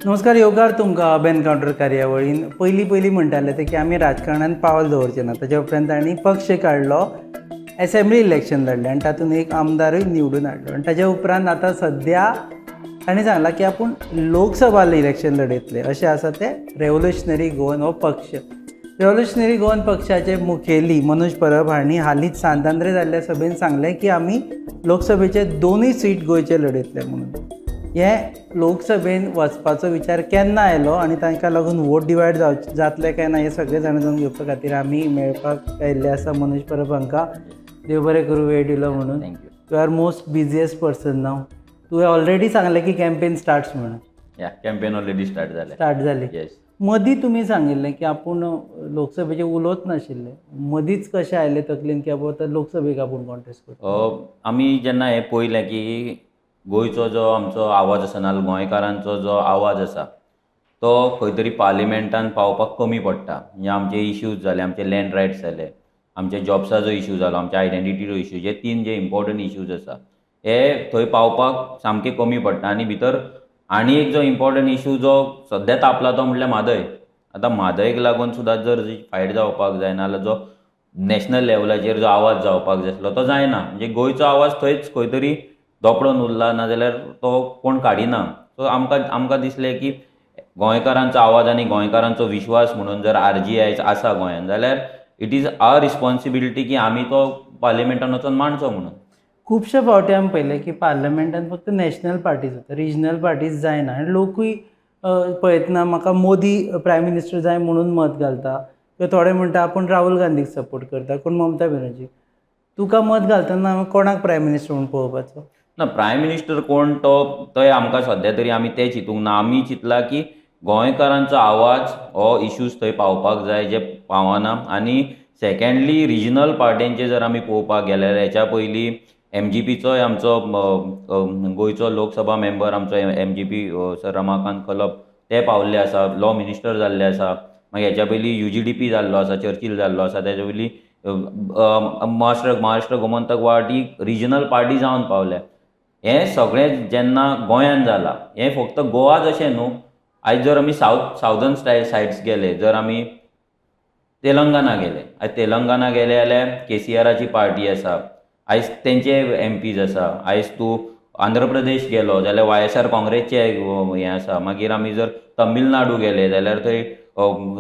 नमस्कार. योगार तुमकां hub encounter कार्यावळीन पयलीं म्हणटाले ते की आमी राजकारणांत पावल दवरचें ना. ताचे उपरांत तांणी पक्ष काडलो, असेंब्ली इलेक्शन लडलें आनी तातूंत एक आमदारूय निवडून हाडलो. आनी ताचे उपरांत आतां सद्या तांणी सांगलां की आपूण लोकसभा इलेक्शन लडयतले. अशें आसा ते रेव्होल्युशनरी गोवन हो पक्ष. रेव्होल्युशनरी गोवन पक्षाचे मुखेली मनोज परब हांणी हालींच सांतांद्रे जाल्ल्या सभेन सांगलें की आमी लोकसभेचे दोनूय सीट गोंयचे लडयतले म्हणून. हे लोकसभेन वचपाचो विचार केन्ना आयलो आनी तांकां लागून वोट डिवायड जातले काय ना हे सगळे जाण जावन घेवपा खातीर आमी मेळपाक आयिल्ले आसा मनोज परब हांकां. देव बरें करूं वेळ दिलो म्हणून. You are most busiest person नाव. तुवें ऑलरेडी सांगलें की कॅम्पेन स्टार्ट्स म्हणून. कॅम्पेन ऑलरेडी स्टार्ट जाली. मदीं तुमी सांगिल्लें की आपूण लोकसभेचे उलोवच नाशिल्ले. मदींच कशें आयलें तकलेन की आतां लोकसभेक आपूण कॉन्टेस्ट करता. आमी जेन्ना हें पळयलें की गोंयचो जो आमचो आवाज आसा नाजाल्यार गोंयकारांचो जो आवाज आसा तो खंय तरी पार्लिमेंटान पावपाक कमी पडटा. म्हणजे आमचे इश्यूज जाले, आमचे लँड रायट्स जाले, आमचे जॉब्साचो इश्यू जालो, आमच्या आयडेंटिटीचो इश्यू, जे 3 जे इम्पॉर्टंट इश्यूज आसा हे थंय पावपाक सामके कमी पडटा. आनी भितर आनी एक जो इम्पॉर्टंट इश्यू जो सद्या तापला तो म्हणल्यार म्हादय. आतां म्हादयक लागून सुद्दां जर फायट जावपाक जाय नाजाल्यार जो नॅशनल लेवलाचेर जो आवाज जावपाक जाय आसलो तो जायना. म्हणजे गोंयचो आवाज थंयच खंय तरी दोपडून उरला, नाजाल्यार तो कोण काडिना. सो आमकां दिसलें की गोंयकारांचो आवाज आनी गोंयकारांचो विश्वास म्हणून जर RGI आसा गोंयांत जाल्यार इट इज आवर रिस्पॉन्सिबिलिटी की आमी तो पार्लिमेंटान वचून मांडचो म्हणून. खुबशे फावटी आमी पळयलें की पार्लमेंटान फक्त नॅशनल पार्टीज जाता, रिजनल पार्टीज जायना. आनी लोकूय पळयतना म्हाका मोदी प्रायम मिनिस्टर जाय म्हणून मत घालता. किंवा थोडे म्हणटा आपूण राहुल गांधीक सपोर्ट करता, कोण ममता बॅनर्जी. तुका मत घालतना कोणाक प्रायम मिनिस्टर म्हणून पळोवपाचो? ना, प्रायम मिनिस्टर कोण तो आमकां सद्या तरी आमी तें चिंतूंक ना. आमी चिंतला की गोंयकारांचो आवाज हो इश्यूज थंय पावपाक जाय जे पावना. आनी सेकंडली रिजनल पार्टींचे जर आमी पळोवपाक गेल्यार हेच्या पयलीं MGPचोय आमचो गोंयचो लोकसभा मेंबर आमचो MGP सर रमाकांत कलप ते पावल्ले आसा, लॉ मिनिस्टर जाल्ले आसा. मागीर हेच्या पयलीं UGDP जाल्लो आसा, चर्चील जाल्लो आसा. तेच्या पयलीं महाराष्ट्र गोमंतक वाटी रिजनल पार्टी जावन पावल्या. हें सगळें जेन्ना गोंयांत जालां, हें फक्त गोवाच अशें न्हू. आयज जर आमी सावदर्न सायड्स गेले, जर आमी तेलंगणा गेले जाल्यार KCRची पार्टी आसा. आयज तेंचे MPs आसा. आयज तूं आंध्र प्रदेश गेलो जाल्यार YSR काँग्रेसचे हें आसा. मागीर आमी जर तमिळनाडू गेले जाल्यार थंय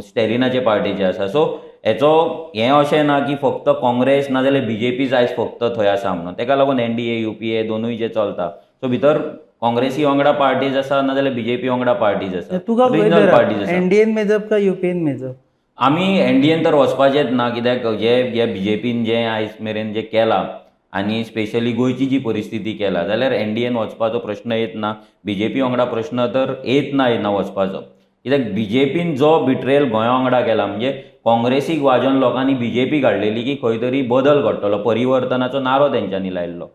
स्टॅलिनाचे पार्टीचे आसा. सो हेचो हें अशें ना की फक्त काँग्रेस नाजाल्यार BJP आयज फक्त थंय आसा म्हणून. ताका लागून NDA UPA दोनूय जे चलता. सो भितर काँग्रेसी वांगडा पार्टीज आसा नाजाल्यार BJP वांगडा पार्टीज आसा, रिजनल पार्टीज आसा. NDAन मेजप काय UPAन मेजप? आमी NDAन तर वचपाचेच ना. कित्याक जे BJPन जे आयज मेरेन जे केलां आनी स्पेशली गोंयची जी परिस्थिती केला जाल्यार NDAन वचपाचो प्रश्न येत ना. BJP वांगडा प्रश्न तर येना वचपाचो. कित्याक BJPन जो बिट्रेल गोंया वांगडा केला, म्हणजे काँग्रेसीक वाजोवन लोकांनी BJP काडलेली की खंय तरी बदल घडटलो, परिवर्तनाचो नारो तेंच्यांनी लायल्लो.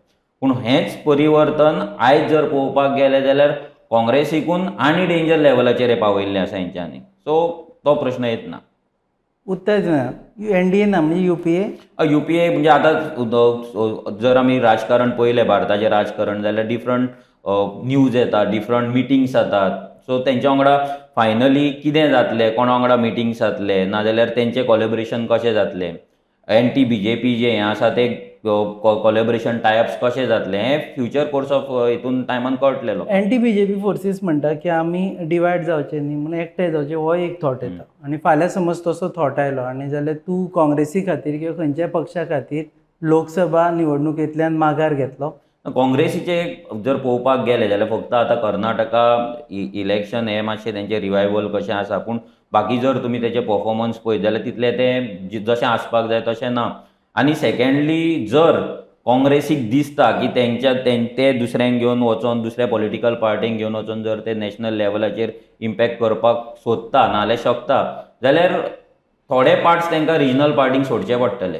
पूण हेंच परिवर्तन आयज जर पळोवपाक गेले जाल्यार काँग्रेसीकून आनी डेंजर लेवलाचेर पावयल्लें आसा हेंच्यांनी. सो तो प्रश्न येत ना. उत्तर ना. NDA ना म्हणजे UPA म्हणजे आतां जर आमी राजकारण पळयलें, भारताचें राजकारण, जाल्यार डिफरंट न्यूज येता, डिफरंट मिटिंग्स जातात. सो तेंच्या वांगडा फायनली कितें जातलें, कोणा वांगडा मिटिंग्स जातले नाजाल्यार तेंचें कोलॅबोरेशन कशें जातलें, एंटी BJP जें हें आसा तें कोलॅबोरेशन टायप्स कशें जातलें, हें फ्युचर कोर्स ऑफ हितून टायमान कळटलेलो. एंटी BJP फोर्सीस म्हणटा की आमी डिवायड जावचे न्ही म्हणून एकठांय जावचे, हो एक थॉट येता. आनी फाल्यां समज तसो थॉट आयलो आनी जाल्यार तूं काँग्रेसी खातीर किंवा खंयच्याय पक्षा खातीर लोकसभा निवडणुकेंतल्यान माघार घेतलो? काँग्रेसीचे जर पळोवपाक गेले जाल्यार फक्त आतां कर्नाटका इलेक्शन हें मातशें तेंचें रिवायवल कशें आसा. पूण बाकी जर तुमी तेचे परफॉर्मन्स पळयत जाल्यार तितलें तें जशें आसपाक जाय तशें ना. आनी सेकंडली जर काँग्रेसीक दिसता की ते दुसऱ्यांक घेवन वचोन, दुसऱ्या पॉलिटिकल पार्टींक घेवन वचोन जर ते नॅशनल लेवलाचेर इम्पॅक्ट करपाक सोदता नाजाल्यार शकता जाल्यार थोडे पार्ट्स तांकां रिजनल पार्टींक सोडचे पडटले.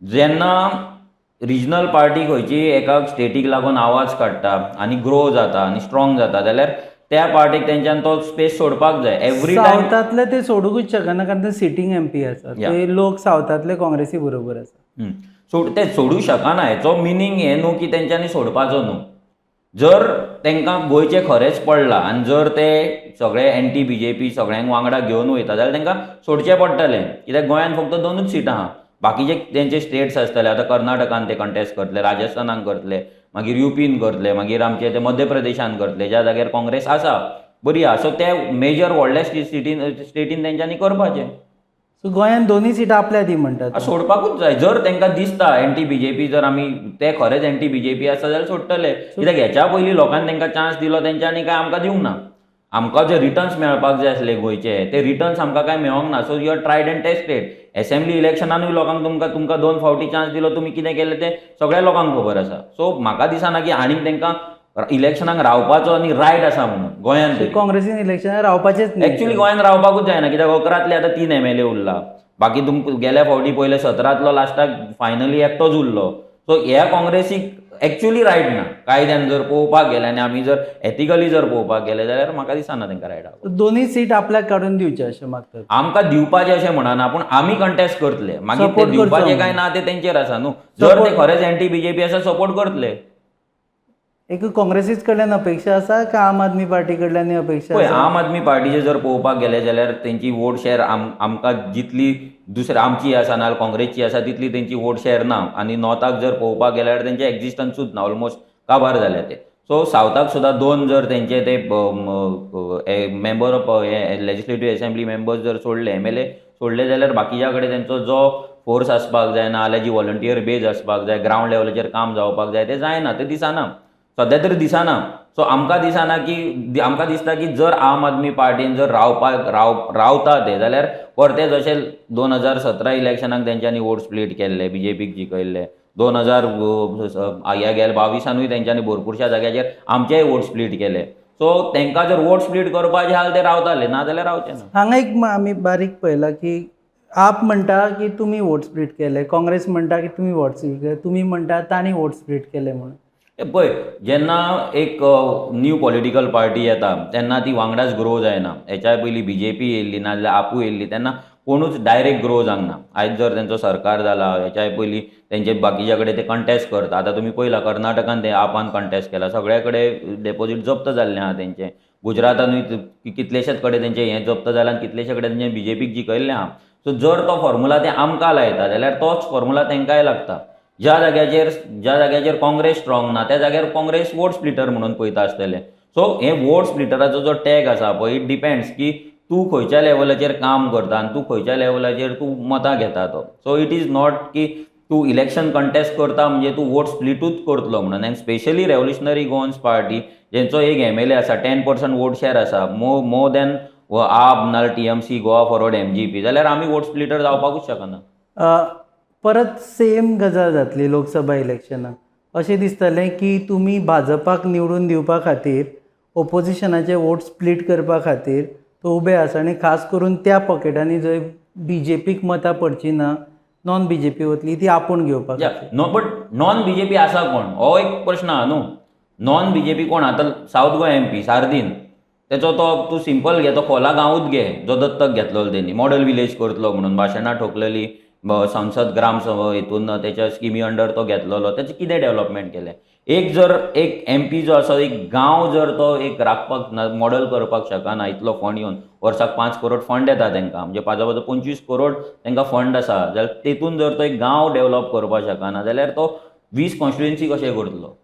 जेन्ना रिजनल पार्टी खंयची एका स्टेटीक लागून आवाज काडटा आनी ग्रो जाता आनी स्ट्रॉंग जाता जाल्यार त्या पार्टीक तेंच्यान तो स्पेस सोडपाक जाय. एवरी टायम सावथांतले ते सोडूंकच शकना कारण ते सिटींग MP आसा. ते लोक सावथांतले काँग्रेसी बरोबर आसा. ते सोडूं शकना. हेचो मिनींग हें न्हू की तेंच्यांनी सोडपाचो न्हू. जर तांकां गोंयचें खरेंच पडलां आनी जर ते सगळे एंटी BJP सगळ्यांक वांगडा घेवन वयता जाल्यार तांकां सोडचें पडटलें, कित्याक गोंयांत फक्त 2च सिटां आहा. बाकीचे तेंचे स्टेट्स आसतले, आतां कर्नाटकान ते कंटेस्ट करतले, राजस्थानान करतले, मागीर UPन करतले, मागीर आमचे ते मध्य प्रदेशान करतले, ज्या जाग्यार काँग्रेस आसा बरी आहा. सो ते मेजर व्हडल्या स्टेटीन तेंच्यांनी करपाचें. सो गोंयांत 2 सिटां आपल्या दी म्हणटात. सोडपाकूच जाय. जर तांकां दिसता एंटी BJP, जर आमी ते खरेंच एंटी BJP आसा जाल्यार सोडटले, कित्याक हेच्या पयलीं लोकांनी तांकां चान्स दिलो, तेंच्यांनी काय आमकां दिवंक ना. आमकां जे रिटर्न्स मेळपाक जाय आसले गोंयचे ते रिटर्न्स आमकां काय मेळोंक ना. So you are tried and tested. Assembly इलेक्शनानूय लोकांक तुमकां 2 फावटी चान्स दिलो, तुमी कितें केलें तें सगळ्या लोकांक खबर आसा. सो म्हाका दिसना की आनीक तांकां इलेक्शनाक रावपाचो आनी रायट आसा म्हणून गोंयांत तरी. काँग्रेसीन इलेक्शनार रावपाचेंच न्ही. एक्चुअली गोंयांत रावपाकूच जायना, कित्याक 11तले आतां 3 MLA उरला. बाकी तुमकां गेल्या फावटी पयले 17तलो लास्टाक फायनली एकटोच उरलो. सो ह्या काँग्रेसीक एक्चुअली रायट ना. कायद्यान जर पळोवपाक गेले आनी आमी जर एथिकली जर पळोवपाक गेले जाल्यार म्हाका दिसना तांकां रायट आहा. 2 सीट आपल्याक काडून दिवचे अशें मागतात. आमकां दिवपाचें अशें म्हणना, पूण आमी कंटेस्ट करतले. मागीर ते Support दिवपाचें करचो. काय ना ते तेंचेर आसा न्हू. जर ते खरेंच एंटी BJP आसा सपोर्ट करतले. एक काँग्रेसीच कडल्यान अपेक्षा आसा काय आम आदमी पार्टी कडल्यानय अपेक्षा पळय, आसा? आम आदमी पार्टीचे जर पळोवपाक गेले जाल्यार तेंची वोट शेअर आमकां जितली दुसऱ्या आमची आसा नाल्यार काँग्रेसची आसा तितली तेंची वोट शेअर ना. आनी नॉर्थाक जर पळोवपाक गेल्यार तेंचें एक्झिस्टन्सूच ना, ऑलमोस्ट काबार जाल्या ते. सो सावथाक सुद्दां 2 जर तेंचे ते member of legislative assembly members जर सोडले, MLA सोडले, जाल्यार बाकीच्या कडेन तेंचो जो फोर्स आसपाक जाय ना जाल्यार जी व्हॉलंटियर बेज आसपाक जाय, ग्रावंड लेवलाचेर काम जावपाक जाय, तें जायना, तें दिसना. सद्या तरी दिसना. सो आमकां दिसता की जर आम आदमी पार्टीन जर रावता ते जाल्यार परते जशें 2017 इलेक्शनाक तेंच्यांनी वोट स्प्लीट केल्ले, BJPक जिखयल्ले, 2022 तेंच्यांनी भरपूरशा जाग्याचेर आमचेय वोट स्प्लीट केले. सो तांकां जर वोट स्प्लीट करपाचें जाल्यार ते रावताले, ना जाल्यार रावचे ना. हांगा एक आमी बारीक पळयला की आप म्हणटा की तुमी वोट स्प्लीट केले, काँग्रेस म्हणटा की तुमी वोट स्प्लीट केले, तुमी म्हणटा तांणी वोट स्प्लीट केले म्हणून. पळय, जेन्ना एक न्यू पॉलिटिकल पार्टी येता तेन्ना ती वांगडाच ग्रो जायना. हेच्या पयलीं BJP येयल्ली नाजाल्यार आपू येयल्ली तेन्ना कोणूच डायरेक्ट ग्रो जावंक ना. आयज जर तेंचो सरकार जाला, हेच्या पयलीं तेंचे बाकीच्या कडेन ते कंटेस्ट करता. आतां तुमी पळयलां कर्नाटकान ते आपान कंटेस्ट केला, सगळ्या कडेन डेपोजीट जप्त जाल्लें आहा तेंचें. गुजरातानूय कितलेशेच कडेन तेंचें हें जप्त जालां आनी कितलेशे कडेन तेंचें BJPक जिखयल्लें आहा. सो जर तो फॉर्मुला ते आमकां लायता जाल्यार तोच फॉर्मुला तेंकांय लागता. ज्या जाग्याचेर काँग्रेस स्ट्रॉंग ना त्या जाग्यार काँग्रेस वोट स्प्लिटर म्हणून पळयता आसतले. सो हे वोट स्प्लिटराचो जो टॅग आसा पळय, इट डिपेंड्स की तूं खंयच्या लेवलाचेर काम करता आनी तूं खंयच्या लेवलाचेर तूं मतां घेता तो. सो इट इज नॉट की तूं इलेक्शन कंटेस्ट करता म्हणजे तूं वोट स्प्लिटूच करतलो म्हणून. आनी स्पेशली रेव्होल्युशनरी गोवन्स पार्टी जेंचो एक MLA आसा, 10% वोट शेअर आसा, मोर दॅन आप नाल्यार TMC, गोवा फॉरवर्ड, MGP, जाल्यार आमी वोट स्प्लिटर जावपाकूच शकना. परत सेम गजाल जातली लोकसभा इलेक्शनाक. अशें दिसतलें की तुमी भाजपाक निवडून दिवपा खातीर ओपोजिशनाचे वोट स्प्लीट करपा खातीर तो उबे आसा आनी खास करून त्या पॉकेटांनी जंय BJPक मतां पडची ना, नॉन BJP वतली ती आपूण घेवपाक. बट नॉन BJP आसा कोण हो एक प्रश्न आहा न्हू. नॉन BJP कोण? आतां सावथ गोवा MP सार्दीन, तेचो तो तूं सिंपल घे, तो खोला गांवूच घे जो दत्तक घेतलो तेणी, मॉडल विलेज करतलो म्हणून भाशणां ठोकलेली, संसद ग्राम हितून तेच्या स्किमी अंडर तो घेतलेलो. तेचें कितें डेव्हलपमेंट केलें? एक MP जो आसा, एक गांव जर तो एक राखपाक मॉडल करपाक शकना, इतलो फंड येवन वर्साक 5 करोड फंड येता तांकां, म्हणजे 25 करोड तांकां फंड आसा, जाल्यार तेतून जर तो एक गांव डेव्हलप करपाक शकना जाल्यार तो 20 कॉन्स्टिट्युएन्सी कशें करतलो?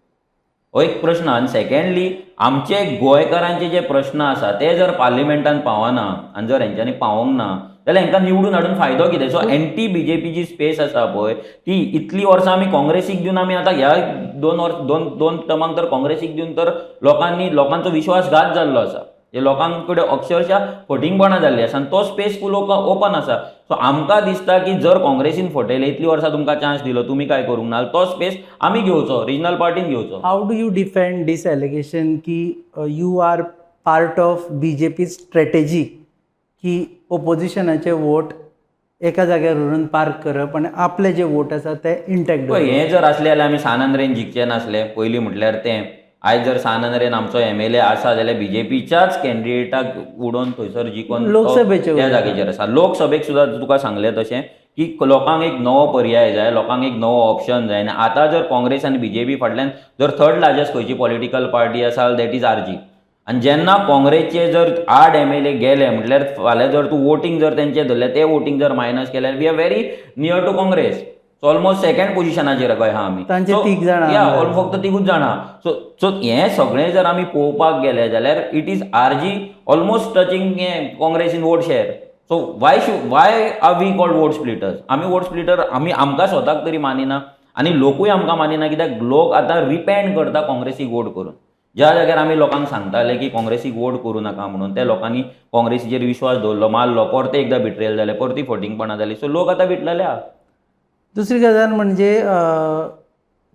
हो एक प्रश्न. आनी सेकंडली आमचे गोंयकारांचे जे प्रश्न आसा ते जर पार्लिमेंटान पावना आनी जर हेंच्यांनी पावोंक ना जाल्यार हांकां निवडून हाडून फायदो कितें? सो एंटी BJP जी स्पेस आसा पळय ती इतली वर्सां आमी काँग्रेसीक दिवन आमी आतां ह्या 2 टर्मांक तर काँग्रेसीक दिवन तर लोकांचो विश्वासघात जाल्लो आसा. जे लोकांक कडेन अक्षरशः फटिंगपणां जाल्लीं आसा आनी तो स्पेस फूल ओपन आसा. सो आमकां दिसता की जर काँग्रेसीन फटयले, इतली वर्सां तुमकां चान्स दिलो, तुमी काय करूंक ना, तो स्पेस आमी घेवचो, रिजनल पार्टीन घेवचो. How do you defend this allegation की you are part of BJP strategy की ओपोजिशनाचे वोट एका जाग्यार व्हरून पार्क करप आनी आपले जे वोट आसा ते इंटॅक्ट पळय, हें जर आसलें जाल्यार आमी सान आंद्रेन जिखचे नासले. पयलीं म्हटल्यार तें आयज जर सानंदरेन आमचो MLA आसा जाल्यार BJPच्याच कॅन्डिडेटाक उडोवन थंयसर जिखोन लोकसभेचे त्या जागेचेर आसा. लोकसभेक सुद्दां तुका सांगलें तशें की लोकांक एक नवो पर्याय जाय, लोकांक एक नवो ऑप्शन जाय. आनी आतां जर काँग्रेस आनी BJP फाटल्यान जर थर्ड लार्जस्ट खंयची पॉलिटिकल पार्टी आसा दॅट इज RG. आनी जेन्ना काँग्रेसचे जर 8 MLA गेले म्हटल्यार फाल्यां जर तूं वोटींग जर तेंचें धरलें तें वोटींग जर मायनस केल्यार we are very near to Congress. So almost second पोझिशनाचेर गोंय आहा आमी. तांचे तीग जाणां या फक्त तिगूच जाणां. सो हें सगळें जर आमी पळोवपाक गेले जाल्यार it is RG almost touching Congress in vote share. So why are we called vote splitters? आमी वोट स्प्लिटर आमकां स्वताक तरी मानिना आनी लोकूय आमकां मानिना, कित्याक लोक आतां रिपेंड करता काँग्रेसीक वोट करून. ज्या जाग्यार आमी लोकांक सांगताले की काँग्रेसीक वोट करूं नाका म्हणून, त्या लोकांनी काँग्रेसीचेर विश्वास दवरलो, मारलो, परते एकदां बिट्रेल जालें, परती फटिंगपणां जालीं. सो लोक आतां विटलेले आहा. दुसरी गजाल म्हणजे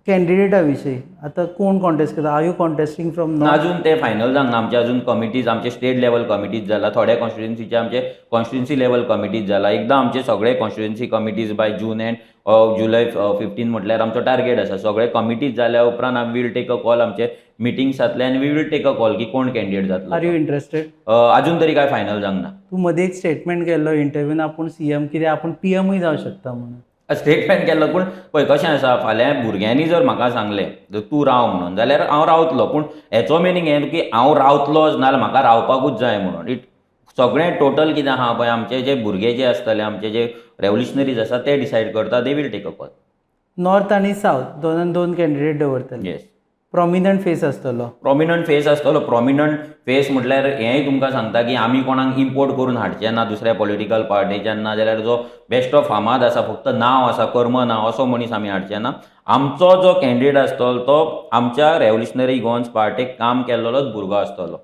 कॅन्डिडेटा विशीं आतां कोण कॉन्टेस्ट करता? आर यू कॉन्टेस्टिंग फ्रॉम अजून ते फायनल जावना. आमचे अजून कमिटीज, आमचे स्टेट लेवल कमिटीज जाला, थोड्या कॉन्स्टिट्युन्सीचे आमचे कॉन्स्टिट्युन्सी लेवल कमिटीज जाला. एकदां आमचे सगळे constituency committees by June end July 15 म्हटल्यार आमचो टार्गेट आसा. सगळे कमिटीज जाल्या उपरांत आमी वील टेक अ कॉल आमचे मिटिंग्सांतले आनी we will take a call की कोण कॅन्डिडेट जातलो. Are you interested? अजून तरी काय फायनल जावना. तूं मदीं एक स्टेटमेंट केल्लो इंटरव्यून आपूण CM कितें आपूण PMूय जावं शकता म्हणून. स्टेटमेंट केल्लो, पूण पळय कशें आसा, फाल्यां भुरग्यांनी जर म्हाका सांगलें तूं राव म्हणून जाल्यार हांव रावतलो. पूण हेचो मिनींग हें की हांव रावतलोच नाल्यार म्हाका रावपाकूच जाय म्हणून. सगळें टोटल कितें आहा पळय, आमचे जे भुरगे जे आसतले, आमचे जे रेव्होल्युशनरीज आसा ते डिसायड करता. They will take a call. North आनी सावथ दोनान दोन कॅन्डिडेट दवरतले. येस. प्रॉमिनंट फेस आसतलो. प्रॉमिनंट फेस आसतलो. प्रॉमिनंट फेस म्हटल्यार हेंय तुमकां सांगता की आमी कोणाक इम्पोर्ट करून हाडचें ना दुसऱ्या पॉलिटिकल पार्टीच्यान, ना जाल्यार जो बेस्ट ऑफ फामाद आसा, फक्त नांव आसा, कर्म ना, असो मनीस आमी हाडचे ना. आमचो जो कॅन्डिडेट आसतलो तो आमच्या रेव्होल्युशनरी गोवन्स पार्टीक काम केल्लोच भुरगो आसतलो.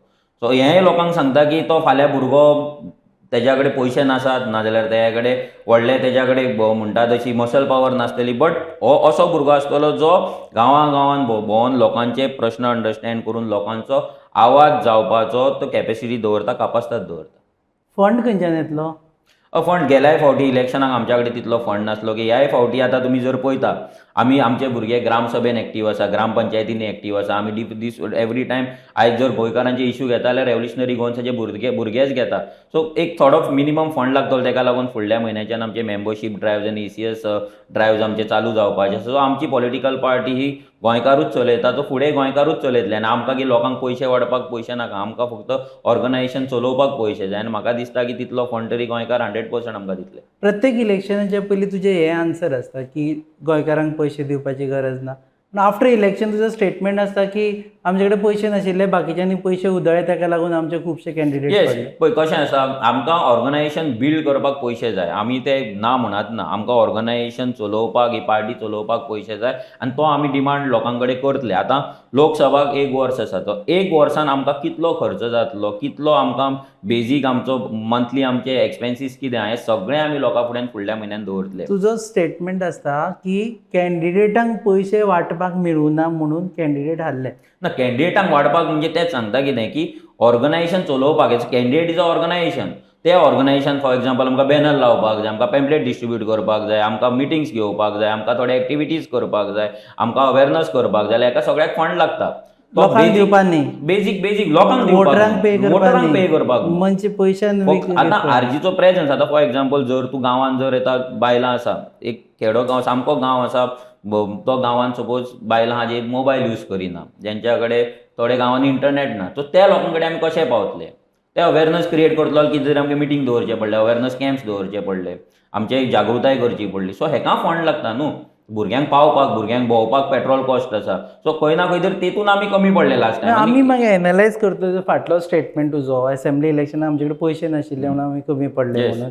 सो हेंय लोकांक सांगता की तो फाल्यां भुरगो तेज्या कडेन पयशे नासात, नाजाल्यार तेज्या कडेन व्हडले तेज्या कडेन म्हणटा तशी मसल पावर नासतली, बट हो असो भुरगो आसतलो जो गांवां भोंवन लोकांचे प्रश्न अंडरस्टँड करून लोकांचो आवाज जावपाचो तो कॅपेसिटी दवरता, कापासितात दवरता. फंड खंयच्यान येतलो? फंड गेल्याय फावटी इलेक्शनाक आमच्या कडेन तितलो फंड नासलो की ह्याय फावटी आतां तुमी जर पळयता आमी आमचे भुरगे ग्रामसभेन एक्टीव आसा, ग्रामपंचायतींनी एक्टीव आसा. आमी दीस एवरी टायम आयज जर गोंयकारांचे इश्यू घेता जाल्यार रेव्होल्युशनरी गोवन्साचे भुरगेच घेता. सो एक थोडो मिनिमम फंड लागतलो. ताका लागून फुडल्या म्हयन्याच्यान आमचे मेंबरशीप ड्रायव्स आनी ECS ड्रायव्स आमचे चालू जावपाचे. सो आमची पॉलिटिकल पार्टी ही गोंयकारूच चलयता, तो फुडें गोंयकारूच चलयतले. आनी आमकां की लोकांक पयशे वाडपाक पयशे नाका, आमकां फक्त ऑर्गनायजेशन चलोवपाक पयशे जाय. आनी म्हाका दिसता की तितलो फंड तरी गोंयकार 100% आमकां दितले. प्रत्येक इलेक्शनाच्या पयलीं तुजें हें आन्सर आसता की गोंयकारांक पयशे दिवपाची गरज ना. पूण आफ्टर इलेक्शन तुजो स्टेटमेंट आसता की आमचे कडेन पयशे नाशिल्ले, बाकीच्यांनी पयशे उधळ्ळे, ताका लागून आमचे खुबशे कॅन्डिडेट पडले. पळय कशें आसा, आमकां ऑर्गनायजेशन बिल्ड करपाक पयशे जाय. आमी ते ना म्हणत ना. आमकां ऑर्गनायजेशन चलोवपाक, ही पार्टी चलोवपाक पयशे जाय आनी तो आमी डिमांड लोकां कडेन करतले. आतां लोकसभाक 1 वर्स आसा, तो 1 वर्सान आमकां कितलो खर्च जातलो, कितलो आमकां बेजीक आमचो मंथली आमचे एक्सपेन्सीस कितें आहा, हें सगळें आमी लोकां फुड्यान फुडल्या म्हयन्यान दवरतले. तुजो स्टेटमेंट आसता की कॅन्डिडेटांक पयशे वांटपाक मेळूना म्हणून कॅन्डिडेट हारले. ना, कॅन्डिडेटांक वाडपाक म्हणजे तेच सांगता कितें की ऑर्गनायजेशन चलोवपाक. Candidate is a organisation. ते ऑर्गनायजेशन फॉर एक्झाम्पल आमकां बॅनर लावपाक जाय, आमकां पॅम्पलेट डिस्ट्रिब्यूट करपाक जाय, आमकां मिटिंग्स घेवपाक जाय, आमकां थोडे एक्टिविटीज करपाक जाय, आमकां अवेरनस करपाक जाय. हेका सगळ्याक फंड लागता. लोकांक दिवपाक न्ही, बेजीक लोकांक वोटरांक पे करपाक म्हणजे पयशान. आतां RGचो प्रेझन्स. आतां फॉर एक्झाम्पल जर तूं गांवांत जर येता, बायलां आसा, एक खेडो गांव, सामको गांव आसा, तो गांवांत सपोज बायलां आहा जे मोबायल यूज करिना, जेंच्या कडेन थोड्या गांवांनी इंटरनेट ना, सो त्या लोकां कडेन आमी कशे पावतले? ते अवेरनस क्रिएट करतलो की जर आमकां मिटींग दवरचें पडलें, अवेरनस कॅम्प्स दवरचे पडले, आमचे जागृताय करची पडली. सो हेका फंड लागता न्हू. भुरग्यांक पावपाक, भुरग्यांक भोंवपाक पेट्रोल कॉस्ट आसा. सो खंय ना खंय तर तेतून आमी कमी पडले लास्ट टायम. आमी मागीर एनालायज करता फाटलो स्टेटमेंट तुजो, असेंब्ली इलेक्शनाक आमचे कडेन पयशे नाशिल्ले म्हणून आमी कमी पडले म्हणून.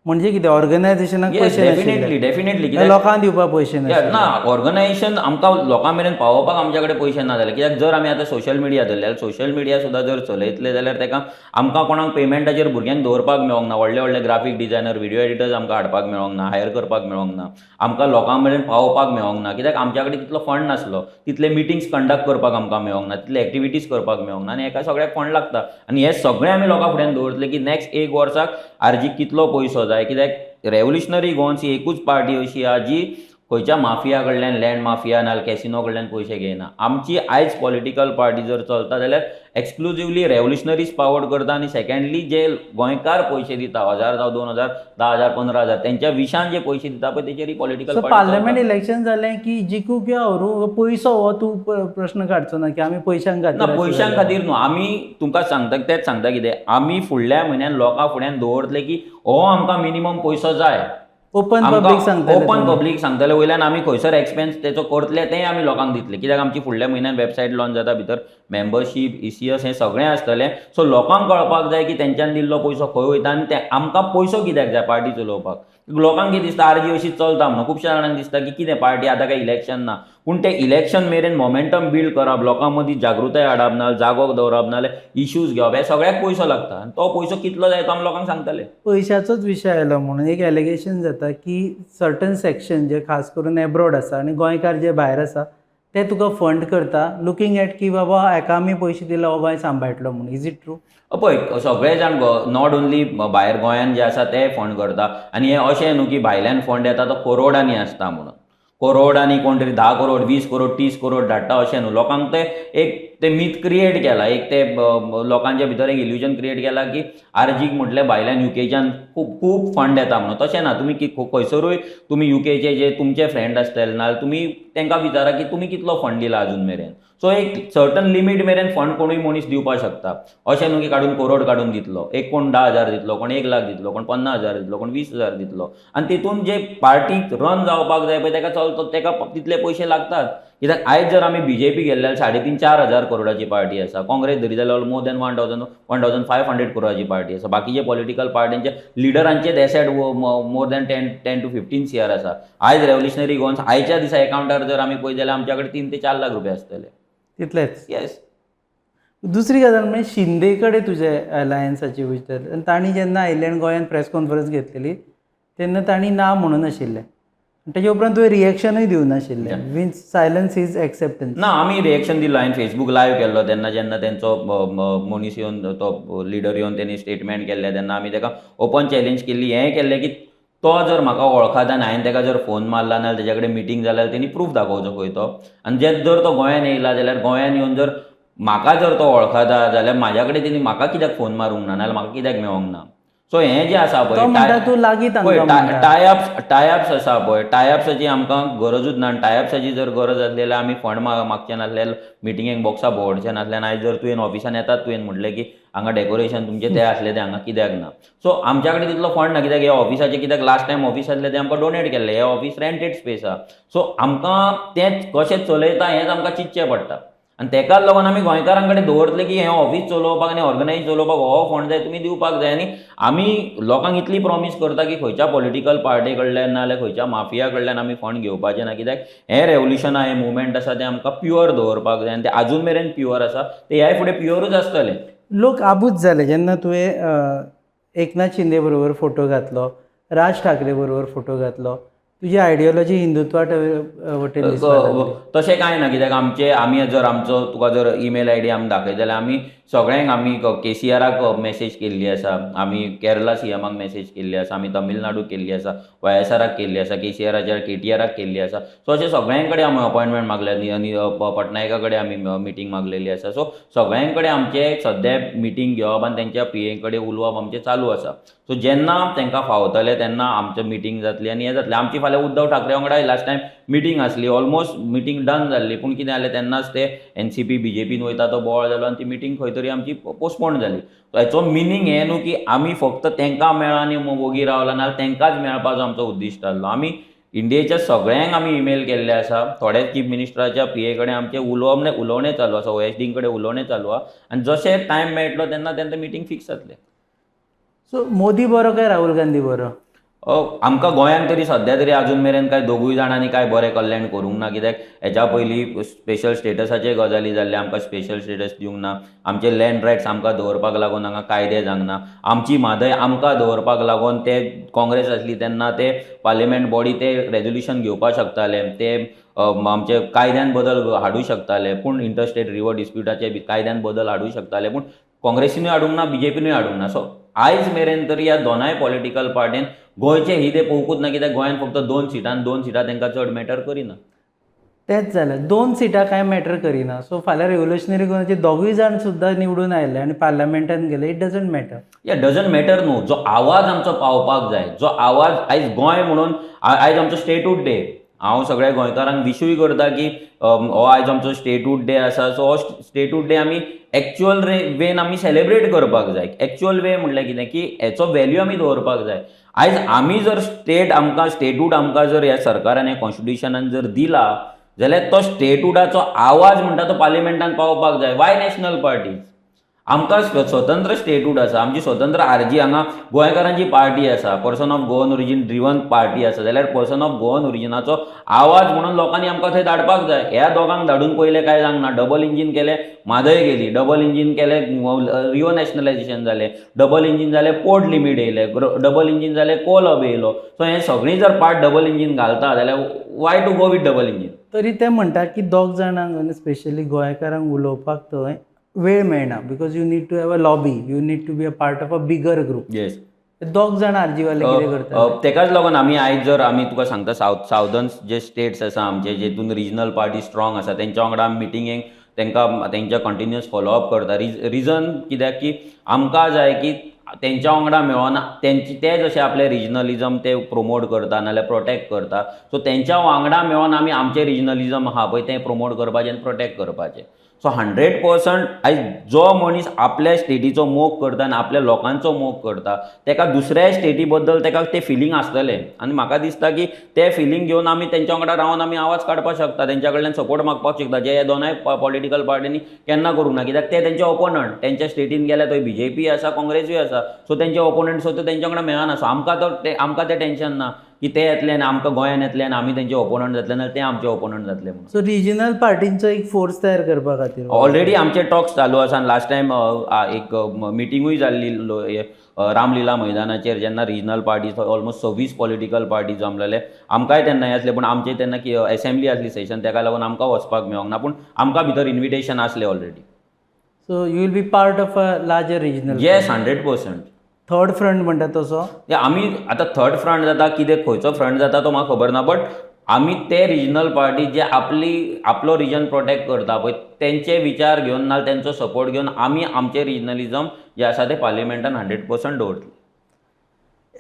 म्हणजे कितें ऑर्गनायजेशनाक पयशे नाशिल्ले, डेफिनेटली लोकांक दिवपाक पयशे नाशिल्ले. ना, ऑर्गनायजेशन आमकां लोकां मेरेन पावोवपाक आमच्या कडेन पयशे ना जाले. कित्याक जर आमी आतां सोशल मिडिया धरल्यार, सोशल मिडिया सुद्दां जर चलयतले जाल्यार तेका आमकां कोणाक पेमेंटाचेर भुरग्यांक दवरपाक मेळोंक ना. व्हडले ग्राफीक डिझायनर, व्हिडिओ एडिटर्स आमकां हाडपाक मेळोंक ना, हायर करपाक मेळोंक ना, आमकां लोकां मेरेन पावोवपाक मेळोंक ना. कित्याक आमच्या कडेन तितलो फंड नासलो, तितले मिटिंग्स कंडक्ट करपाक आमकां मेळोंक ना, तितले एक्टिविटीज करपाक मेळोंक ना. आनी हेका सगळ्याक फंड लागता. आनी हे सगळें आमी लोकां फुड्यान दवरतले की नेक्स्ट 1 वर्साक RG कितलो पयसो जाय. कित्याक रेव्होल्युशनरी गोवन्स ही एकूच पार्टी अशी आहा जी खंयच्या माफिया कडल्यान लँड माफिया नाल्यार कॅसिनो कडल्यान पयशे घेयना. आमची आयज पॉलिटिकल पार्टी जर चलता जाल्यार एक्सक्लुझिवली रेव्होल्युशनरीज पावर्ड करता आनी सेकंडली जे गोंयकार पयशे दिता 1000 जावं 2000 10,000 15,000 तेंच्या विशान जे पयशे दिता पळय तेचेर ही political so party parliament election जालें की जिखू किंवा हरू पयसो हो तूं प्रश्न काडचो ना की आमी पयशांक ना खातीर पयशां खातीर न्हू. आमी तुमकां सांगता तेच सांगता कितें आमी फुडल्या म्हयन्यान लोकां फुड्यान दवरतले की हो आमकां मिनिमम पयसो जाय. ओपन पब्लीक सांगता ओपन पब्लीक सांगतले वयल्यान आमी खंयसर एक्सपेन्स तेचो करतले तें आमी लोकांक दितले. कित्याक आमची फुडल्या म्हयन्यान वेबसायट लॉन्च जाता भितर मेंबरशीप ECS हें सगळें आसतलें. सो लोकांक कळपाक जाय की तेंच्यान दिल्लो पयसो खंय वयता आनी ते आमकां पयसो कित्याक जाय पार्टी चलोवपाक. लोकांक कितें दिसता आरजी अशी चलता म्हणून खुबश्या जाणांक दिसता की कितें पार्टी आतां काय इलेक्शन ना. पूण ते इलेक्शन मेरेन मोमेंटम बिल्ड करप लोकां मदीं जागृताय हाडप नाल्यार जागो दवरप नाल्यार इश्यूज घेवप हे सगळ्याक पयसो लागता आनी तो पयसो कितलो जाय तो आमी लोकांक सांगतले. पयशाचोच विशय आयलो म्हणून एक एलिगेशन जाता की सर्टन सेक्शन जे खास करून एब्रॉड आसा आनी गोंयकार जे भायर आसा ते तुका फंड करता लुकींग एट की बाबा हेका आमी पयशे दिले हो गोंय सांबाळटलो म्हणून. Is it true? पळय सगळे जाण नॉट ओन्ली भायर गोंयान जे आसा ते फंड करता आनी हे अशें न्हू की भायल्यान फंड येता तो करोडांनी आसता म्हणून. करोडांनी कोण तरी 10 करोड 20 करोड 30 करोड धाडटा अशें न्हू. लोकांक ते मीथ क्रिएट केला एक ते लोकांच्या भितर एक इल्युजन क्रिएट केला की आरजीक म्हटल्यार भायल्यान युकेच्यान खूब फंड येता म्हणून. तशें ना. तुमी खंयसरूय तुमी युकेचे जे तुमचे फ्रेंड आसतले नाल्यार तुमी तांकां विचारा की तुमी कितलो फंड दिला अजून मेरेन. सो एक सर्टन लिमीट मेरेन फंड कोणूय मनीस दिवपाक शकता. अशें न्हू की करोड काडून दितलो. एक कोण 10,000 दितलो कोण 1,00,000 दितलो कोण 50,000 दितलो कोण 20,000 दितलो आनी तितून जे पार्टीक रन जावपाक जाय पळय तेका तितले पयशे लागतात. कित्याक आयज जर आमी BJP गेल्यार 3,500-4,000 करोडाची पार्टी आसा. काँग्रेस धरी जाल्यार मोर दॅन 1,500 करोडाची पार्टी आसा. बाकीचे पॉलिटिकल पार्टींचे लिडरांचेच asset more than 10 to 15 CR आसा. आयज रेव्होल्युशनरी गोवन्स आयच्या दिसा एकाउंटार जर आमी पळयत जाल्यार आमच्या कडेन 3 ते 4 लाख रुपया आसतले. तितलेच? येस. दुसरी गजाल म्हणजे शिंदे कडेन तुजे अलायन्साची भितर आनी तांणी जेन्ना आयिल्ल्यान गोंयान प्रेस कॉन्फरन्स घेतलेली तेन्ना तांणी ना म्हणून आशिल्लें. ताचे उपरांत तुवें रिएक्शनूय दिवनाशिल्लें. Means silence is acceptance. ना आमी रिएक्शन दिलो. हांवें फेसबूक लायव्ह केल्लो तेन्ना जेन्ना तेंचो मनीस येवन तो लिडर येवन तेणी स्टेटमेंट केल्लें तेन्ना आमी ताका ओपन चॅलेंज केल्ली. हें केल्लें की तो जर म्हाका वळखता आनी हांवें ताका जर फोन मारला नाल्यार तेजे कडेन मिटींग जाल्यार तेणी प्रूफ दाखोवचो खंय तो. आनी जर तो गोंयान येयला जाल्यार गोंयान येवन जर म्हाका जर तो वळखता जाल्यार म्हाज्या कडेन तेणी म्हाका कित्याक फोन मारूंक ना नाल्यार म्हाका कित्याक मेळोंक ना. सो हें जें आसा पळय टायअप्स आसा पळय टायअप्साची आमकां गरजूच ना. टायअप्साची जर गरज आसली जाल्यार आमी फंड मागचे नासल्यार मिटिंगेक बॉक्सां भोंवडचे नासल्यार आयज जर तुवें ऑफिसान येतात तुवें म्हटलें की हांगा डेकोरेशन तुमचें तें आसलें तें हांगा कित्याक ना. सो आमच्या कडेन तितलो फंड ना. कित्याक हे ऑफिसाचें कित्याक लास्ट टायम ऑफिस आसलें तें आमकां डोनेट केल्लें. हें ऑफिस रेंटेड स्पेस आसा. सो आमकां तें कशें चलयता हेंच आमकां चिंतचें पडटा. आनी तेकाच लागून आमी गोंयकारां कडेन दवरतले की हें ऑफिस चलोवपाक आनी ऑर्गनायज चलोवपाक हो फंड जाय तुमी दिवपाक जाय. आनी आमी लोकांक इतली प्रॉमीस करता की खंयच्या पॉलिटिकल पार्टी कडल्यान नाल्यार खंयच्या माफिया कडल्यान आमी फंड घेवपाचें ना. कित्याक हें रेव्होल्युशन हें मुवमेंट आसा तें आमकां प्युअर दवरपाक जाय आनी तें आजून मेरेन प्युअर आसा. तें ह्या फुडें प्युअरूच आसतलें. लोक आबूज जाले जेन्ना तुवें एकनाथ शिंदे बरोबर फोटो घातलो, राज ठाकरे बरोबर फोटो घातलो. तुजी आयडियोलॉजी हिंदुत्वा वटेन दिसपाक लागली. तशें कांय ना. कित्याक आमी जर आमचो तुका जर ईमेल ID आमी दाखयत जाल्यार आमी सगळ्यांक आमी KCRाक मेसेज केल्ली आसा. आमी केरला CMाक मेसेज केल्ली आसा. आमी तमिळनाडूक केल्ली आसा. YSRाक केल्ली आसा. KCRाच्या KTRाक केल्ली आसा. सो अशें सगळ्यां कडेन आमी अपॉयंटमेंट मागल्या आनी पटनायका कडेन आमी मिटींग मागलेली आसा. सो सगळ्यां कडेन आमचें सद्या मिटींग घेवप आनी तेंच्या PA कडेन उलोवप आमचें चालू आसा. सो जेन्ना तांकां फावतलें तेन्ना आमचें मिटींग जातली आनी हें जातलें. आमची फाल्यां उद्धव ठाकरे वांगडा लास्ट टायम मिटींग आसली. ऑलमोस्ट मिटींग डन जाल्ली. पूण कितें जालें तेन्नाच ते NCP BJPन वयता तो बोवाळ जालो आनी ती मिटींग खंय तरी आमची पोस्टपोन जाली. हेचो मिनींग हें न्हू की आमी फक्त तांकां मेळ्ळा आनी वोगी रावला नाल्यार तांकांच मेळपाचो आमचो उद्दिश्ट आसलो. आमी इंडियेच्या सगळ्यांक आमी ईमेल केल्ले आसा. थोडे चीफ मिनिस्टराच्या PA कडेन आमचें उलोवणें चालू आसा. OSD कडेन उलोवणें चालू आसा. आनी जशें टायम मेळटलो तेन्ना तेन्ना मिटींग फिक्स जातलें. सो मोदी बरो काय राहुल गांधी बरो? आमकां गोंयान तरी सद्या तरी आजून मेरेन काय दोगूय जाणांनी काय बरें कल्याण करूंक ना. कित्याक हेच्या पयलीं स्पेशल स्टेटसाचे गजाली जाल्ले आमकां स्पेशल स्टेटस दिवंक ना. आमचे लँड रायट्स आमकां दवरपाक लागून हांगा कायदे जावंक ना. आमची म्हादय आमकां दवरपाक लागून ते काँग्रेस आसली तेन्ना ते पार्लिमेंट बॉडी ते रेजोल्युशन घेवपाक शकताले. ते आमचे कायद्यान बदल हाडूं शकताले. पूण इंटरस्टेट रिवर डिस्प्युटाचे कायद्यान बदल हाडूं शकताले. पूण काँग्रेसीनूय हाडूंक ना BJPनूय हाडूंक ना. सो आयज मेरेन तरी ह्या दोनाय पॉलिटिकल पार्टीन गोंयचे हिते पळोवंकूच ना, कित्याक गोंयांत फक्त 2 सिटां तांकां चड मॅटर करिना. तेच जालें 2 सिटां कांय मॅटर करिना. सो फाल्यां रेव्होल्युशनरी गोंयचे दोगूय जाण सुद्दां निवडून आयले आनी पार्लमेंटान गेले, इट डजंट मॅटर. या डजंट मॅटर न्हू. जो आवाज आमचो पावपाक जाय, जो आवाज आयज गोंय म्हणून आयज आमचो स्टेटूड डे. हांव सगळ्या गोंयकारांक विशूय करता की हो आयज आमचो स्टेटूड डे आसा. सो हो स्टेटूड डे आमी एक्चुअल वेन आमी सेलेब्रेट करपाक जाय. एक्चुअल वे म्हणल्यार कितें की हेचो व्हॅल्यू आमी दवरपाक जाय. आयज आमी जर स्टेटूड आमकां जर ह्या सरकारान ह्या कॉन्स्टिट्युशनान जर दिला, जाल्यार तो स्टेटूडाचो आवाज म्हणटा तो पार्लिमेंटान पावपाक जाय. Y national parties? आमकां स्वतंत्र स्टेटूड आसा, आमची स्वतंत्र आरजी हांगा गोंयकारांची पार्टी आसा, person of Goan origin driven party आसा, जाल्यार पर्सन ऑफ गोवन ओरिजिनाचो आवाज म्हणून लोकांनी आमकां थंय धाडपाक जाय. ह्या दोगांक धाडून पयलें कांय जावंक ना. डबल इंजीन केलें, म्हादय गेली. डबल इंजीन केलें, रिओ नॅशनलायझेशन जालें. डबल इंजीन जालें, पोर्ट लिमीट येयलें. डबल इंजीन जालें, कोल हब येयलो. सो हे सगळीं जर पार्ट डबल इंजीन घालता जाल्यार why to go with double engine? तरी ते म्हणटा की दोग जाणांक आनी स्पेशली गोंयकारांक उलोवपाक थंय वेळ मेळना, because you need to have a lobby, you need to be a part of a bigger group. Yes. दोग जाण आरजीवाले कितें करता? तेकाच लागून आमी तुका सांगता सावदर्न जे स्टेट्स आसा आमचे, जेतून रिजनल पार्टी स्ट्रॉंग आसा, तेंच्या वांगडा आमी मिटिंगेक तेंच्या कंटिन्युअस फॉलोअप करता. रिजन कित्याक की आमकां जाय की तेंच्या वांगडा मेळोन ते जशे आपले रिजनलिजम ते प्रमोट करता नाजाल्यार प्रोटेक्ट करता. सो तेंच्या वांगडा मेळोन आमी आमचें रिजनलिजम आहा पळय तें प्रमोट करपाचें आनी प्रोटेक्ट करपाचें. सो 100% आयज जो मनीस आपल्या स्टेटीचो मोग करता आनी आपल्या लोकांचो मोग करता, तेका दुसऱ्या स्टेटी बद्दल तेका तें फिलींग आसतलें. आनी म्हाका दिसता की तें फिलींग घेवन आमी तेंच्या वांगडा रावन आमी आवाज काडपाक शकता, तेंच्या कडल्यान सपोर्ट मागपाक शकता, जे ह्या दोनाय पॉलिटिकल पार्टींनी केन्ना करूंक ना. कित्याक ते तेंचे ओपोनंट, तेंच्या स्टेटीन गेल्यार थंय BJP आसा, काँग्रेसूय आसा. सो तेंचे ओपोनंट सो ते तेंच्या वांगडा मेळना. सो आमकां तें टेन्शन ना की ते येतले आनी आमकां गोंयान येतले आनी आमी तेंचे ओपोनंट जातले नाल्यार ते आमचे ओपोनंट जातले म्हणून. सो रिजनल पार्टींचो एक फोर्स तयार करपा खातीर ऑलरेडी आमचे टॉक्स चालू आसा. लास्ट टायम एक मिटिंगूय जाल्ली रामलीला मैदानाचेर, जेन्ना regional parties almost 26 political party जमलेले. आमकांय तेन्ना हे आसले, पूण आमचे तेन्ना असेंब्ली आसली सेशन, तेका लागून आमकां वचपाक मेळोंक ना. पूण आमकां भितर इन्विटेशन आसलें already. So you will be part of a larger regional? Yes, 100%. Third front म्हणटा तसो? आमी आतां थर्ड फ्रंट जाता, कितें खंयचो फ्रंट जाता तो म्हाका खबर ना. बट आमी ते रिजनल पार्टी जे आपलो रिजन प्रोटेक्ट करता पळय, तेंचे विचार घेवन नाल्यार तेंचो सपोर्ट घेवन आमी आमचें रिजनलिजम जे आसा ते पार्लिमेंटान 100% दवरतले.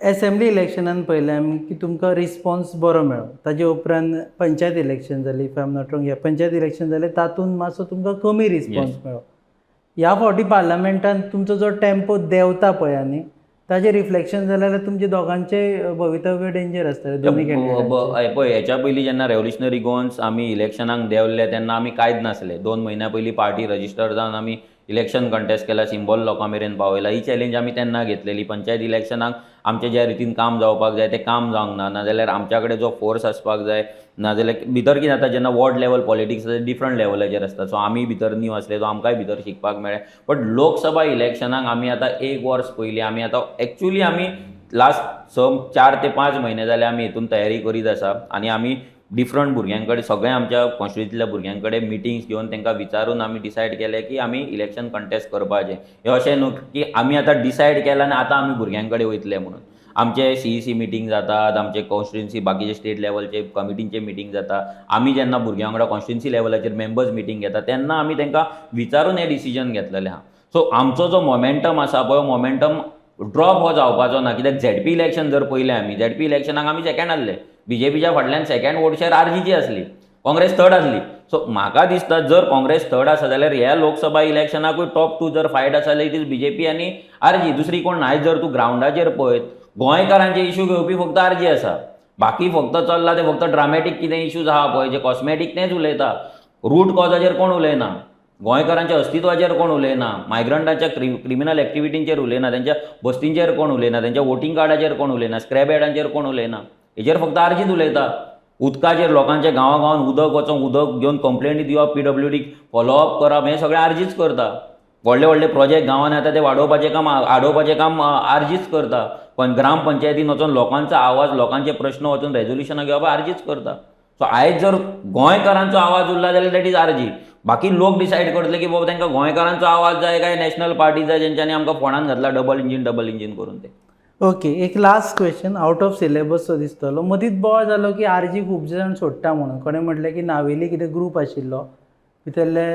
असेंब्ली इलेक्शनान पळयलें आमी की तुमकां रिस्पॉन्स बरो मेळ्ळो. ताजे उपरांत पंचायत इलेक्शन जाली, if I am not wrong. ह्या पंचायत इलेक्शन जालें तातूंत मातसो तुमकां कमी रिस्पॉन्स मेळ्ळो. ह्या फावटी पार्लमेंटान तुमचो जो टेम्पो देंवता पळय न्ही, ताजें रिफ्लेक्शन जालें जाल्यार तुमचे दोगांचें भवितव्य डेंजर आसतलें दोनूय कॅन्डिडेटांचें. पळय, हेच्या पयलीं जेन्ना रेव्होल्युशनरी गोवन्स आमी इलेक्शनाक देंवल्ले तेन्ना आमी कांयच नासले. 2 म्हयन्या पयलीं पार्टी रजिस्टर जावन आमी इलेक्शन कंटेस्ट केला, सिंबॉल लोकां मेरेन पावयला. ही चॅलेंज आमी तेन्ना घेतलेली. पंचायत इलेक्शनाक आमचे ज्या रितीन काम जावपाक जाय तें काम जावंक ना, नाजाल्यार आमच्या कडेन जो फोर्स आसपाक जाय, नाजाल्यार भितर कितें जाता जेन्ना वॉर्ड लेवल पॉलिटिक्स डिफरंट लेवलाचेर आसता. सो आमी भितर न्यू आसले, सो आमकांय भितर शिकपाक मेळ्ळें. बट लोकसभा इलेक्शनाक आमी आतां 1 वर्स पयलीं आमी लास्ट 4 ते 5 म्हयने जाले आमी हितून तयारी करीत आसा. आनी आमी डिफरंट भुरग्यां कडेन, सगळ्या आमच्या कॉन्स्टिट्युएंसींतल्या भुरग्यां कडेन मिटिंग्स घेवन तेंकां विचारून आमी डिसायड केलें की आमी इलेक्शन कंटेस्ट करपाचें. हें अशें न्हू की आमी आतां डिसायड केलां आनी आतां आमी भुरग्यां कडेन वयतले म्हणून. आमचे CEC मिटींग जातात, आमचे कॉन्स्टिट्युएंसी बाकीचे स्टेट लेवलचे कमिटींचे मिटींग जाता. आमी जेन्ना भुरग्यां वांगडा कॉन्स्टिट्युएंसी लेवलाचेर मेंबर्स मिटींग घेता तेन्ना आमी तेंकां विचारून हें डिसिजन घेतलेलें आहा. सो आमचो जो मोमेंटम आसा पळय, मोमेंटम ड्रॉप हो जावपाचो ना. कित्याक ZP इलेक्शन जर पयलें आमी, ZP इलेक्शनाक आमी सेकंड आसले. BJPच्या फाटल्यान सेकंड वोट शेअर RGची आसली, काँग्रेस थर्ड आसली. सो म्हाका दिसता जर काँग्रेस थर्ड आसा जाल्यार ह्या लोकसभा इलेक्शनाकूय टॉप 2 जर फायट आसा जाल्यार इट इज BJP आनी RG. दुसरी कोण ना. आयज जर तूं ग्रावंडाचेर पळयत, गोंयकारांचे इशू घेवपी फक्त RG आसा. बाकी फक्त चल्ला ते फक्त ड्रामॅटीक कितें इशूज आहा पळय, जे कॉस्मॅटीक तेच उलयता. रूट कॉजाचेर कोण उलयना, गोंयकारांच्या अस्तित्वाचेर कोण उलयना, मायग्रंटांच्या क्रिमिनल एक्टिविटींचेर उलयना, तेंच्या बस्तींचेर कोण उलयना, तेंच्या वोटींग कार्डाचेर कोण उलयना, स्क्रॅप यार्डांचेर कोण उलयना. हेजेर फक्त RGच उलयता. उदकाचेर लोकांच्या गांवांत उदक वचोन उदक घेवन कंप्लेंटी दिवप, PWDक फॉलोअप करप, हें सगळें RGच करता. व्हडले व्हडले प्रोजेक्ट गांवांत येता ते आडोवपाचें काम RGच करता. पण ग्रामपंचायतीन वचोन लोकांचो आवाज, लोकांचे प्रश्न वचून रेझोल्युशनां घेवप RGच करता. सो आयज जर गोंयकारांचो आवाज उरला जाल्यार दॅट इज RG. बाकी लोक डिसायड करतले की बाबा तांकां गोंयकारांचो आवाज जाय काय नॅशनल पार्टी जाय जेंच्यांनी आमकां फोंडान घातला डबल इंजीन करून ते. ओके, एक last question out of syllabus so दिसतलो. मदींच बोवाळ जालो की आरजी खूब जाण सोडटा म्हणून. कोणें म्हटलें की नावेली कितें ग्रूप आशिल्लो भितरले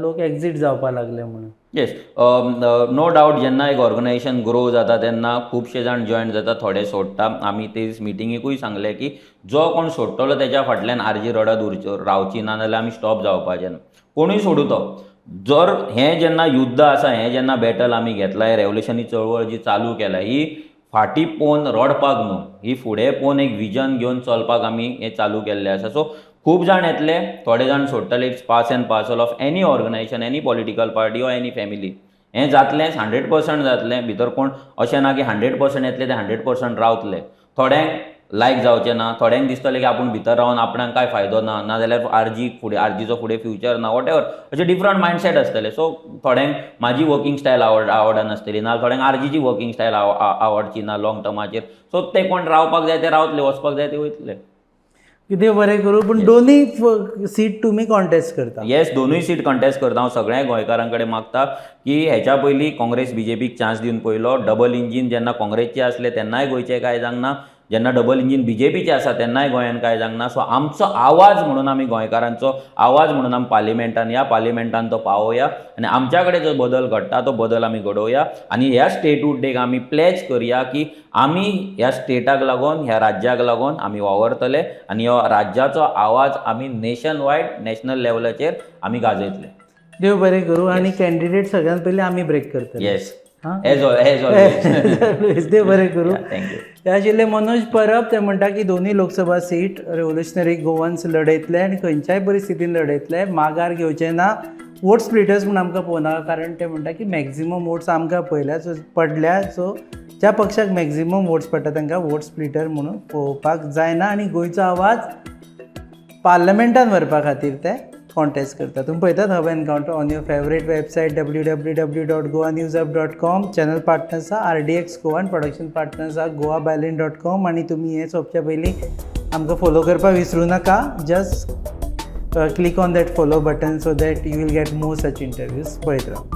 लोक एग्जीट जावपाक लागले म्हणून. येस, नो डावट जेन्ना एक ऑर्गनायझेशन ग्रो जाता तेन्ना खुबशे जाण जॉयन जाता, थोडे सोडटा. आमी ते मिटिंगेकूय सांगलें की जो कोण सोडटलो तेच्या फाटल्यान आरजी रडत रावची ना, नाजाल्यार आमी स्टॉप जावपाचें ना. कोणूय सोडू तो. जर हें जेन्ना युद्ध आसा, हें जेन्ना बॅटल आमी घेतला, हे रेवल्युशनी चळवळ जी चालू केल्या, ही फाटीं पळोवन रडपाक न्हू, ही फुडें पळोवन एक विजन घेवन चलपाक आमी हें चालू केल्लें आसा. सो खूब जाण येतले, थोडे जाण सोडटले. It's part and parcel of any organisation, any political party or any family. हें जातलें 100% जातलें. भितर कोण अशें ना की 100% येतले ते 100% रावतले. थोड्यांक लायक जावचें ना, थोड्यांक दिसतलें की आपूण भितर रावन आपणाक कांय फायदो ना, नाजाल्यार आरजीचो फुडें फ्युचर ना, वॉट एवर अशे डिफरंट मायंडसेट आसतले. सो थोड्यांक म्हाजी वर्किंग स्टायल आवडनासतली, ना थोड्यांक आरजीची वर्किंग स्टायल आवडची ना लाँग टर्माचेर. सो ते कोण रावपाक जाय ते रावतले, वचपाक जाय ते वयतले. कितें बरें करूं, पूण दोनूय सीट तुमी कॉन्टेस्ट करता. येस, दोनूय सीट कॉन्टेस्ट करता. हांव सगळ्या गोंयकारां कडेन मागता की हेच्या पयलीं काँग्रेस बीजेपीक चान्स दिवन पळयलो. डबल इंजीन जेन्ना काँग्रेसचे आसले तेन्नाय गोंयचे कांय जावंक ना, जेन्ना डबल इंजीन बीजेपीचे आसा तेन्नाय गोंयान कांय जावंक ना. सो आमचो आवाज म्हणून आमी गोंयकारांचो आवाज म्हणून आमी पार्लिमेंटान या, पार्लिमेंटान तो पावोवया आनी आमच्या कडेन जो बदल घडटा तो बदल आमी घडोवया. आनी ह्या स्टेटहूड डेक आमी प्लेज करया की आमी ह्या स्टेटाक लागून, ह्या राज्याक लागून आमी वावरतले आनी ह्या राज्याचो आवाज आमी नेशन वायड, नॅशनल लेवलाचेर आमी गाजयतले. देव बरें करूं. आनी कॅन्डिडेट सगळ्यात पयलीं आमी ब्रेक करतले. Yes, age always. देव बरें करूं. थँक्यू. ते आशिल्ले मनोज परब. ते म्हणटा की दोनूय लोकसभा सीट रेव्होल्युशनरी गोवन्स लढयतले आनी खंयच्याय परिस्थितीन लढयतले, माघार घेवचे ना. वोट स्प्लिटर्स म्हूण आमकां पळोवनाका, कारण ते म्हणटा की मॅक्झिमम वोट्स आमकां पडल्या. सो ज्या पक्षाक मॅक्झिमम वोट्स पडटा तांकां वोट स्प्लिटर म्हणून पळोवपाक जायना आनी गोंयचो आवाज पार्लमेंटान व्हरपा खातीर ते कॉन्टेस्ट करता. तुमी पळयतात hub encounter on your favourite website www.goaNewsHub.com. Channel partners आहा RDX गोवा आनी प्रोडक्शन पार्टनर्स आहा goabalin.com. आनी तुमी हें सोंपच्या पयलीं आमकां फॉलो करपाक विसरूं नाका. Just click on that follow button so that you will get more such interviews. पळयत राव.